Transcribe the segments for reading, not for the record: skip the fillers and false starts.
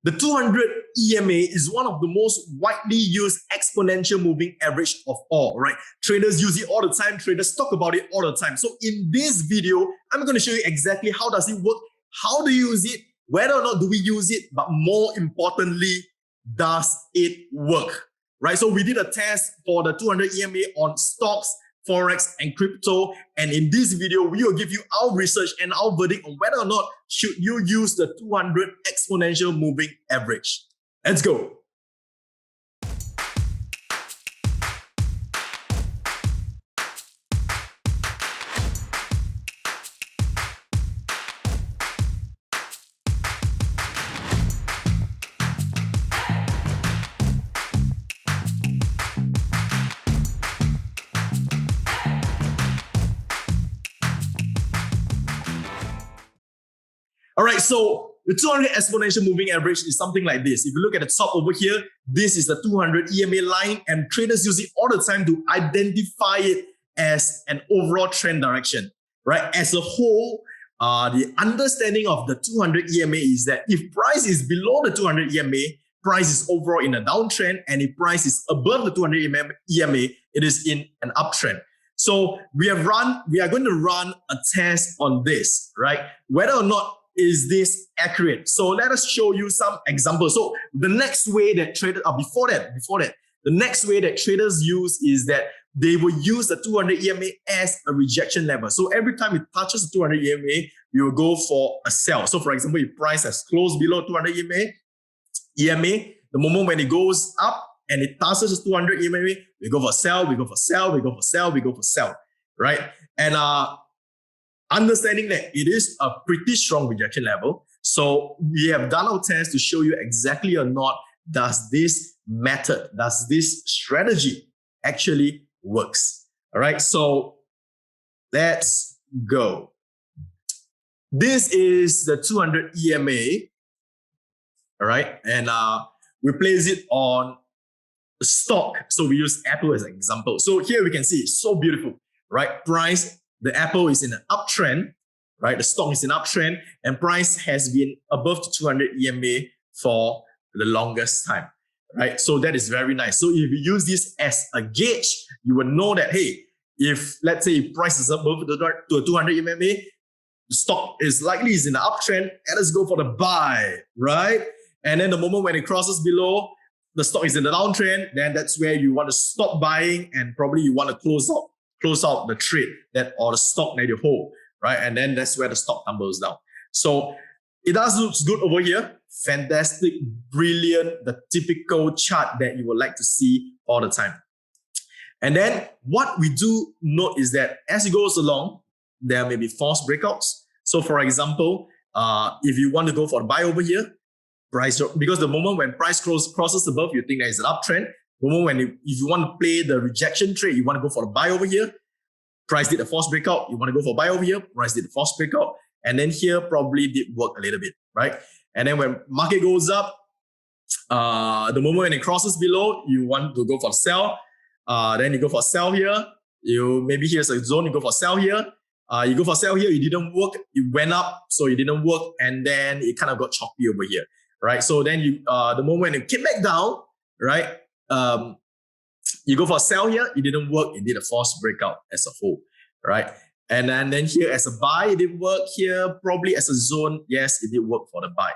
The 200 EMA is one of the most widely used exponential moving average of all, right? Traders use it all the time. Traders talk about it all the time. So in this video, I'm going to show you exactly how does it work, how do you use it, whether or not do we use it, but more importantly, does it work, right? So we did a test for the 200 EMA on stocks, Forex, and crypto. And in this video, we will give you our research and our verdict on whether or not should you use the 200 exponential moving average. Let's go. All right, so the 200 exponential moving average is something like this. If you look at the top over here, this is the 200 EMA line, and traders use it all the time to identify it as an overall trend direction, right? As a whole, the understanding of the 200 EMA is that if price is below the 200 EMA, price is overall in a downtrend, and if price is above the 200 EMA, it is in an uptrend. So we are going to run a test on this, right? Whether or not is this accurate? So let us show you some examples. So the next way that traders, before that, the next way that traders use is that they will use the 200 EMA as a rejection level. So every time it touches the 200 EMA, we will go for a sell. So for example, if price has closed below 200 EMA, the moment when it goes up and it touches the 200 EMA, we go for sell, we go for sell, we go for sell, we go for sell, right? And understanding that it is a pretty strong rejection level. So we have done our test to show you exactly or not does this method, does this strategy actually works. All right, so let's go. This is the 200 EMA. All right, and we place it on the stock. So we use Apple as an example. So here we can see it's so beautiful, right? Price, the Apple is in an uptrend, right? The stock is in uptrend, and price has been above the 200 EMA for the longest time, right? So that is very nice. So if you use this as a gauge, you will know that, hey, if let's say price is above the 200 EMA, the stock is likely in an uptrend, and let's go for the buy, right? And then the moment when it crosses below, the stock is in the downtrend, then that's where you want to stop buying, and probably you want to close out the trade that or the stock that you hold, right? And then that's where the stock tumbles down. So it does look good over here. Fantastic, brilliant, the typical chart that you would like to see all the time. And then what we do note is that as it goes along, there may be false breakouts. So for example, if you want to go for a buy over here, price, because the moment when price crosses above, you think that it's an uptrend. The moment when if you want to play the rejection trade, you want to go for a buy over here, price did a false breakout, you want to go for a buy over here, price did a false breakout, and then here probably did work a little bit, right? And then when market goes up, the moment when it crosses below, you want to go for sell, then you go for sell here, maybe here's a zone, you go for sell here, you go for sell here, it didn't work, it went up, so it didn't work, and then it kind of got choppy over here, right? So then the moment when it came back down, right, you go for a sell here, it didn't work, it did a false breakout as a whole, right? And then here as a buy, it did work. Here probably as a zone, yes, it did work for the buy.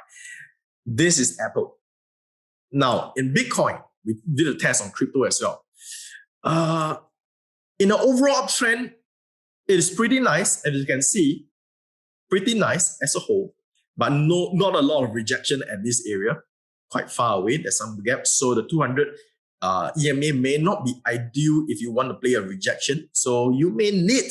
This is Apple. Now in Bitcoin, we did a test on crypto as well. In an overall uptrend, it is pretty nice, as you can see, pretty nice as a whole, but not a lot of rejection at this area, quite far away. There's some gaps. So the 200 EMA may not be ideal if you want to play a rejection. So you may need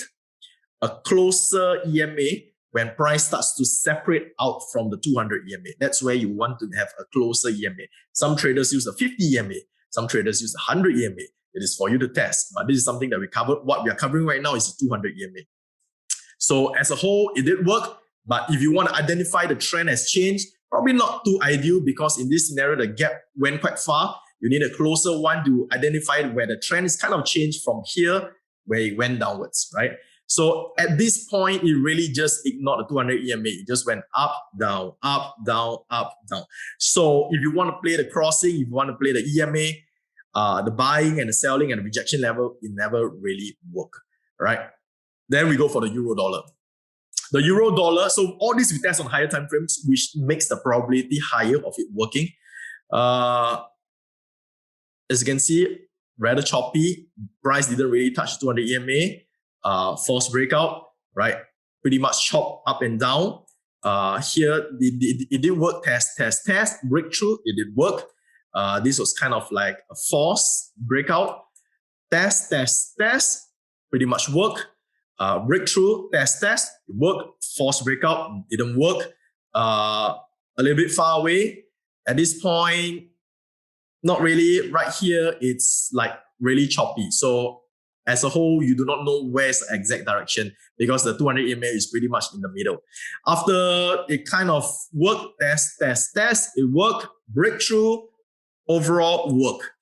a closer EMA when price starts to separate out from the 200 EMA. That's where you want to have a closer EMA. Some traders use a 50 EMA. Some traders use 100 EMA. It is for you to test. But this is something that we covered. What we are covering right now is the 200 EMA. So as a whole, it did work. But if you want to identify the trend has changed, probably not too ideal, because in this scenario, the gap went quite far. You need a closer one to identify where the trend is kind of changed from here, where it went downwards, right? So at this point, it really just ignored the 200 EMA. It just went up, down, up, down, up, down. So if you want to play the crossing, if you want to play the EMA, the buying and the selling and the rejection level, it never really worked, right? Then we go for the euro dollar. The euro dollar, so all this we test on higher time frames, which makes the probability higher of it working. As you can see, rather choppy. Price didn't really touch 200 EMA. False breakout, right? Pretty much chop up and down. Here, it did work. Test. Breakthrough, it did work. This was kind of like a false breakout. Test. Pretty much work. Breakthrough, test. It worked. False breakout, didn't work. A little bit far away. At this point, not really. Right here, it's like really choppy. So as a whole, you do not know where's the exact direction because the 200 EMA is pretty much in the middle. After it kind of worked, test, it worked. Breakthrough, overall work.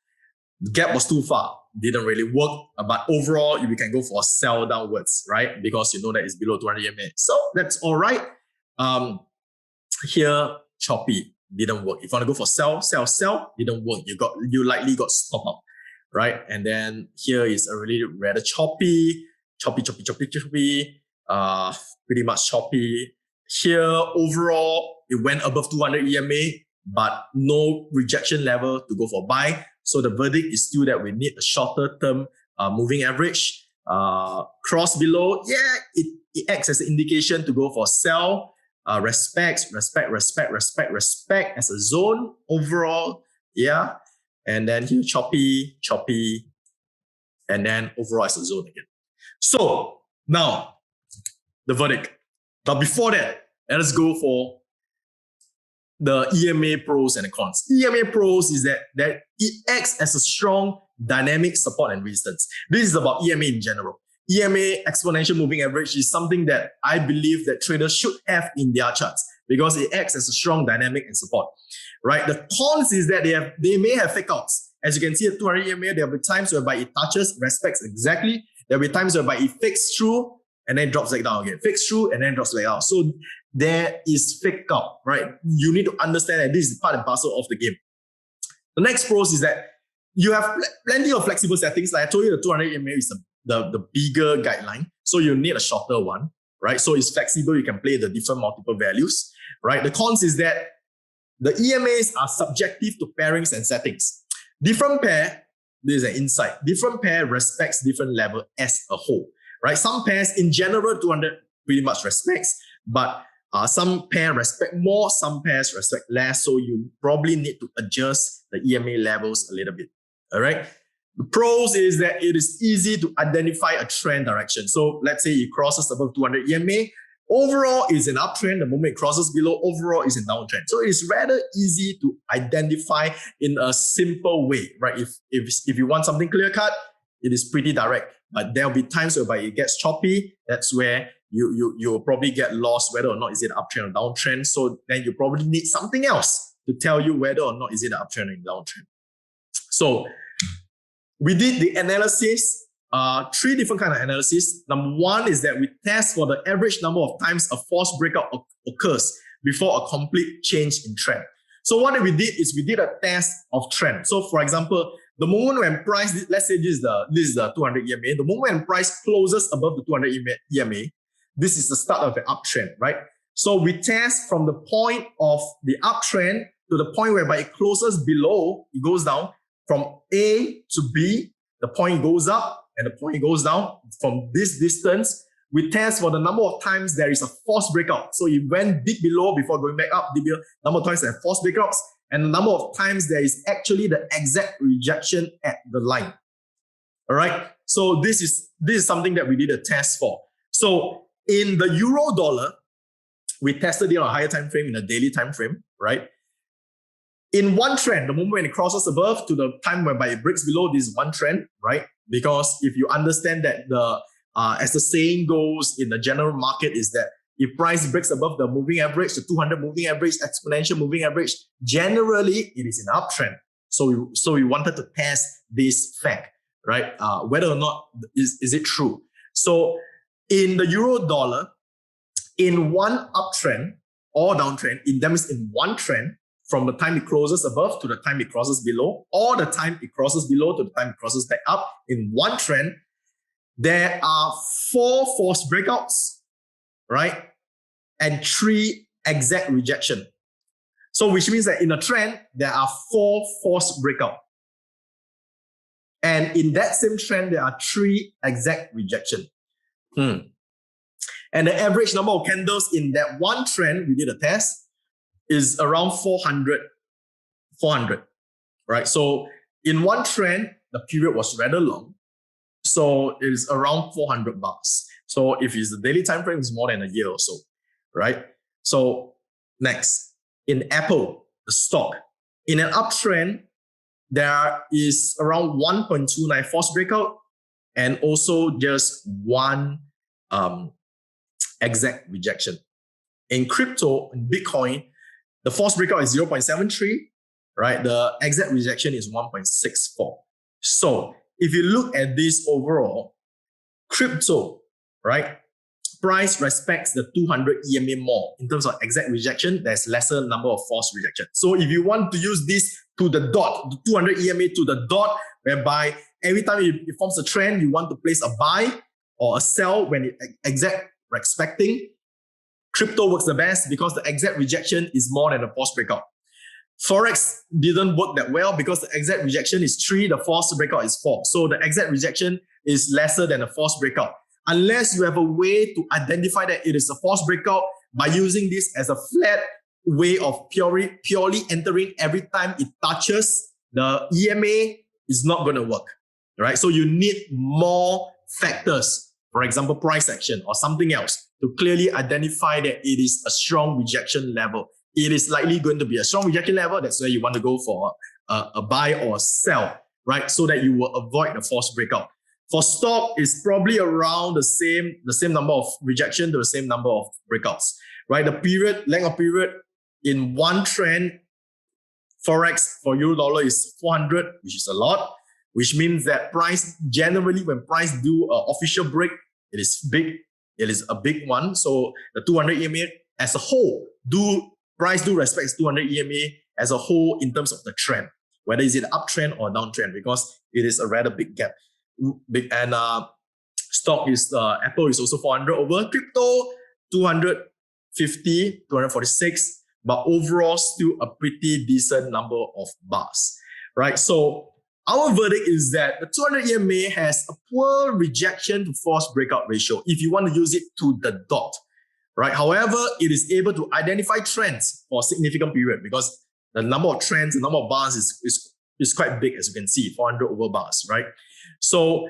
The gap was too far. Didn't really work. But overall, we can go for a sell downwards, right? Because you know that it's below 200 EMA. So that's all right. Here, choppy. Didn't work. If you want to go for sell, didn't work. You likely got stop up, right? And then here is a really rather choppy, pretty much choppy. Here, overall, it went above 200 EMA, but no rejection level to go for buy. So the verdict is still that we need a shorter term moving average. Cross below, it acts as an indication to go for sell. Respect as a zone overall, and then here choppy, and then overall as a zone again. So now the verdict. But before that, let us go for the EMA pros and the cons. EMA pros is that it acts as a strong dynamic support and resistance. This is about EMA in general. EMA, exponential moving average, is something that I believe that traders should have in their charts because it acts as a strong dynamic and support, right? The cons is that they may have fake outs. As you can see at 200 EMA, there will be times whereby it touches, respects exactly. There will be times whereby it fakes through and then drops back down again. Fakes through and then drops back out. So there is fake out, right? You need to understand that this is part and parcel of the game. The next pros is that you have plenty of flexible settings. Like I told you, the 200 EMA is the bigger guideline. So you need a shorter one, right? So it's flexible. You can play the different multiple values, right? The cons is that the EMAs are subjective to pairings and settings. Different pair, there's an insight. Different pair respects different level as a whole, right? Some pairs in general, 200 pretty much respects, but some pairs respect more, some pairs respect less. So you probably need to adjust the EMA levels a little bit, all right? The pros is that it is easy to identify a trend direction. So let's say it crosses above 200 EMA. Overall is an uptrend. The moment it crosses below, overall is a downtrend. So it's rather easy to identify in a simple way, right? If you want something clear cut, it is pretty direct. But there'll be times whereby it gets choppy. That's where you'll probably get lost whether or not is it an uptrend or downtrend. So then you probably need something else to tell you whether or not is it an uptrend or downtrend. So we did the analysis, three different kind of analysis. Number one is that we test for the average number of times a false breakout occurs before a complete change in trend. So what we did is we did a test of trend. So for example, the moment when price, let's say this is the 200 EMA, the moment when price closes above the 200 EMA, this is the start of the uptrend, right? So we test from the point of the uptrend to the point whereby it closes below, it goes down. From A to B, the point goes up and the point goes down. From this distance, we test for the number of times there is a false breakout. So it went big below before going back up, the number of times there are false breakouts, and the number of times there is actually the exact rejection at the line. All right. So this is something that we did a test for. So in the euro dollar, we tested it on a higher time frame, in a daily time frame, right? In one trend, the moment when it crosses above to the time whereby it breaks below, this is one trend, right? Because if you understand that as the saying goes in the general market is that if price breaks above the moving average, the 200 moving average, exponential moving average, generally it is an uptrend. So we wanted to test this fact, right? Whether or not is it true. So in the euro dollar, in one uptrend or downtrend, that means in one trend, from the time it closes above to the time it crosses below, or the time it crosses below to the time it crosses back up, in one trend, there are 4 false breakouts, right? And 3 exact rejection. So which means that in a trend, there are 4 false breakouts. And in that same trend, there are 3 exact rejection. And the average number of candles in that one trend, we did a test, is around 400, right? So in one trend, the period was rather long. So it is around 400 bars. So if it's the daily time frame, it's more than a year or so, right? So next, in Apple, the stock, in an uptrend, there is around 1.29 false breakout and also just 1 exact rejection. In crypto, in Bitcoin, the false breakout is 0.73, right? The exact rejection is 1.64. So if you look at this overall, crypto, right? Price respects the 200 EMA more. In terms of exact rejection, there's lesser number of false rejection. So if you want to use this to the dot, the 200 EMA to the dot, whereby every time it forms a trend, you want to place a buy or a sell when it exact respecting, crypto works the best because the exact rejection is more than the false breakout. Forex didn't work that well because the exact rejection is 3, the false breakout is 4. So the exact rejection is lesser than the false breakout. Unless you have a way to identify that it is a false breakout by using this as a flat way of purely entering every time it touches the EMA, is not going to work, right? So you need more factors, for example, price action or something else, to clearly identify that it is a strong rejection level. It is likely going to be a strong rejection level. That's where you want to go for a buy or a sell, right? So that you will avoid the false breakout. For stock, it's probably around the same number of rejection to the same number of breakouts, right? The length of period in one trend, Forex for euro dollar is 400, which is a lot, which means that price, generally when price do an official break, it is big. It is a big one. So the 200 EMA as a whole, price do respect 200 EMA as a whole in terms of the trend, whether is it uptrend or downtrend, because it is a rather big gap. And stock is Apple is also 400 over, crypto 250, 246, but overall still a pretty decent number of bars, right? So our verdict is that the 200 EMA has a poor rejection to false breakout ratio if you want to use it to the dot, right? However, it is able to identify trends for a significant period because the number of trends, the number of bars is quite big, as you can see, 400 over bars, right? So,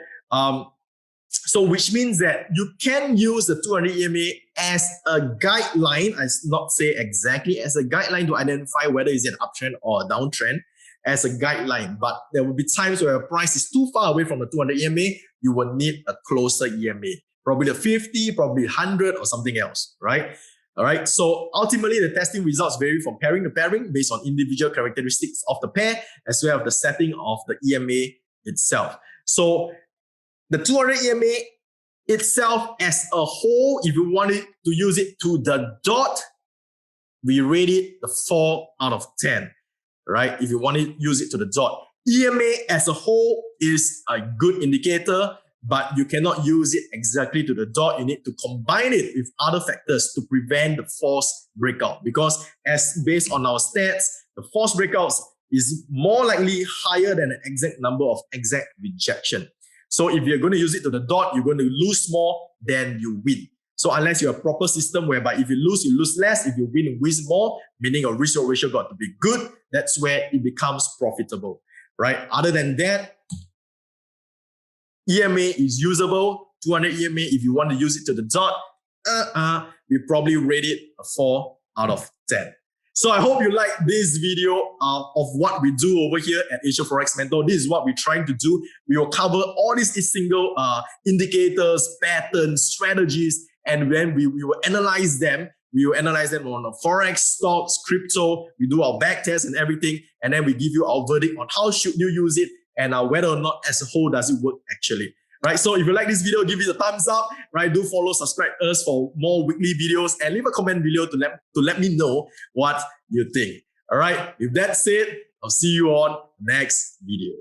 which means that you can use the 200 EMA as a guideline. I not say exactly as a guideline to identify whether it's an uptrend or a downtrend, as a guideline. But there will be times where a price is too far away from the 200 EMA, you will need a closer EMA, probably a 50, probably 100 or something else, right? All right. So ultimately, the testing results vary from pairing to pairing based on individual characteristics of the pair, as well as the setting of the EMA itself. So the 200 EMA itself as a whole, if you wanted to use it to the dot, we rate it a 4 out of 10, right? If you want to use it to the dot. EMA as a whole is a good indicator, but you cannot use it exactly to the dot. You need to combine it with other factors to prevent the false breakout, because as based on our stats, the false breakouts is more likely higher than the exact number of exact rejection. So if you're going to use it to the dot, you're going to lose more than you win. So unless you're a proper system whereby if you lose less, if you win more, meaning your risk-reward ratio got to be good, that's where it becomes profitable, right? Other than that, EMA is usable. 200 EMA, if you want to use it to the dot, we probably rate it a 4 out of 10. So I hope you like this video of what we do over here at Asia Forex Mentor. This is what we're trying to do. We will cover all these single indicators, patterns, strategies, and then we will analyze them. We will analyze them on the Forex, stocks, crypto. We do our back test and everything. And then we give you our verdict on how should you use it and whether or not as a whole does it work actually. Right, so if you like this video, give it a thumbs up. Right, do follow, subscribe us for more weekly videos, and leave a comment below to let me know what you think. All right, with that said, I'll see you on next video.